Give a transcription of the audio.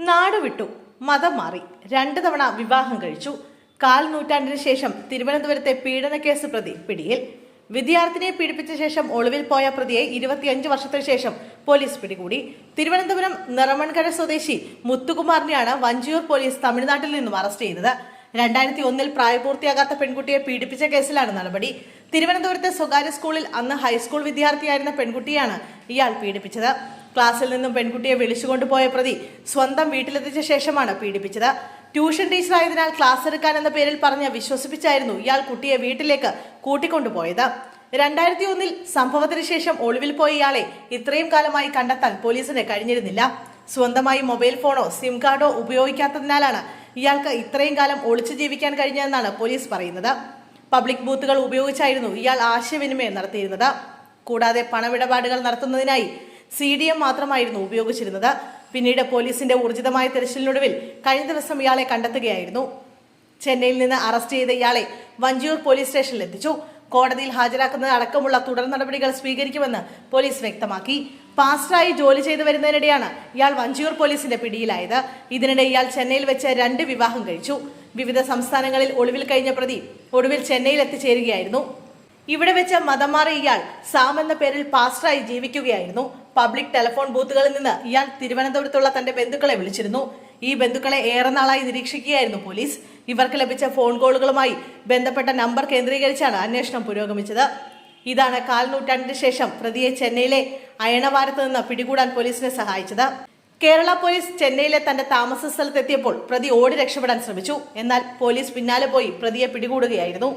നാടുവിട്ടു, മതം മാറി, 2 തവണ വിവാഹം കഴിച്ചു. 1/4 നൂറ്റാണ്ടിന് ശേഷം തിരുവനന്തപുരത്തെ പീഡനക്കേസ് പ്രതി പിടിയിൽ. വിദ്യാർത്ഥിനിയെ പീഡിപ്പിച്ച ശേഷം ഒളിവിൽ പോയ പ്രതിയെ 25 വർഷത്തിനു ശേഷം പോലീസ് പിടികൂടി. തിരുവനന്തപുരം നിറമൺകര സ്വദേശി മുത്തുകുമാറിനെയാണ് വഞ്ചിയൂർ പോലീസ് തമിഴ്നാട്ടിൽ നിന്നും അറസ്റ്റ് ചെയ്തത്. 2001 പ്രായപൂർത്തിയാകാത്ത പെൺകുട്ടിയെ പീഡിപ്പിച്ച കേസിലാണ് നടപടി. തിരുവനന്തപുരത്തെ സ്വകാര്യ സ്കൂളിൽ അന്ന് ഹൈസ്കൂൾ വിദ്യാർത്ഥിയായിരുന്ന പെൺകുട്ടിയാണ് ഇയാൾ പീഡിപ്പിച്ചത്. ക്ലാസ്സിൽ നിന്നും പെൺകുട്ടിയെ വിളിച്ചുകൊണ്ടുപോയ പ്രതി സ്വന്തം വീട്ടിലെത്തിച്ച ശേഷമാണ് പീഡിപ്പിച്ചത്. ട്യൂഷൻ ടീച്ചറായതിനാൽ ക്ലാസ് എടുക്കാനെന്ന പേരിൽ പറഞ്ഞ് വിശ്വസിപ്പിച്ചായിരുന്നു ഇയാൾ കുട്ടിയെ വീട്ടിലേക്ക് കൂട്ടിക്കൊണ്ടുപോയത്. 2001 സംഭവത്തിന് ശേഷം ഒളിവിൽ പോയ ഇയാളെ ഇത്രയും കാലമായി കണ്ടെത്താൻ പോലീസിന് കഴിഞ്ഞിരുന്നില്ല. സ്വന്തമായി മൊബൈൽ ഫോണോ സിം കാർഡോ ഉപയോഗിക്കാത്തതിനാലാണ് ഇയാൾക്ക് ഇത്രയും കാലം ഒളിച്ചു ജീവിക്കാൻ കഴിഞ്ഞതെന്നാണ് പോലീസ് പറയുന്നത്. പബ്ലിക് ബൂത്തുകൾ ഉപയോഗിച്ചായിരുന്നു ഇയാൾ ആശയവിനിമയം നടത്തിയിരുന്നത്. കൂടാതെ പണമിടപാടുകൾ നടത്തുന്നതിനായി CDM മാത്രമായിരുന്നു ഉപയോഗിച്ചിരുന്നത്. പിന്നീട് പോലീസിന്റെ ഊർജിതമായ തെരച്ചിലിനൊടുവിൽ കഴിഞ്ഞ ദിവസം ഇയാളെ കണ്ടെത്തുകയായിരുന്നു. ചെന്നൈയിൽ നിന്ന് അറസ്റ്റ് ചെയ്ത ഇയാളെ വഞ്ചിയൂർ പോലീസ് സ്റ്റേഷനിൽ എത്തിച്ചു. കോടതിയിൽ ഹാജരാക്കുന്നത് അടക്കമുള്ള തുടർ നടപടികൾ സ്വീകരിക്കുമെന്ന് പോലീസ് വ്യക്തമാക്കി. പാസ്റ്ററായി ജോലി ചെയ്തു വരുന്നതിനിടെയാണ് ഇയാൾ വഞ്ചിയൂർ പോലീസിന്റെ പിടിയിലായത്. ഇതിനിടെ ഇയാൾ ചെന്നൈയിൽ വെച്ച് 2 വിവാഹം കഴിച്ചു. വിവിധ സംസ്ഥാനങ്ങളിൽ ഒളിവിൽ കഴിഞ്ഞ പ്രതി ഒടുവിൽ ചെന്നൈയിൽ എത്തിച്ചേരുകയായിരുന്നു. ഇവിടെ വെച്ച് മതം മാറി ഇയാൾ സാം എന്ന പേരിൽ പാസ്റ്ററായി ജീവിക്കുകയായിരുന്നു. പബ്ലിക് ടെലിഫോൺ ബൂത്തുകളിൽ നിന്ന് ഇയാൾ തിരുവനന്തപുരത്തുള്ള തന്റെ ബന്ധുക്കളെ വിളിച്ചിരുന്നു. ഈ ബന്ധുക്കളെ ഏറെ നാളായി നിരീക്ഷിക്കുകയായിരുന്നു പോലീസ്. ഇവർക്ക് ലഭിച്ച ഫോൺ കോളുകളുമായി ബന്ധപ്പെട്ട നമ്പർ കേന്ദ്രീകരിച്ചാണ് അന്വേഷണം പുരോഗമിച്ചത്. ഇതാണ് 1/4 നൂറ്റാണ്ടിന് ശേഷം പ്രതിയെ ചെന്നൈയിലെ അയണവാരത്ത് നിന്ന് പിടികൂടാൻ പോലീസിനെ സഹായിച്ചത്. കേരള പോലീസ് ചെന്നൈയിലെ തന്റെ താമസ സ്ഥലത്തെത്തിയപ്പോൾ പ്രതി ഓടി രക്ഷപ്പെടാൻ ശ്രമിച്ചു. എന്നാൽ പോലീസ് പിന്നാലെ പോയി പ്രതിയെ പിടികൂടുകയായിരുന്നു.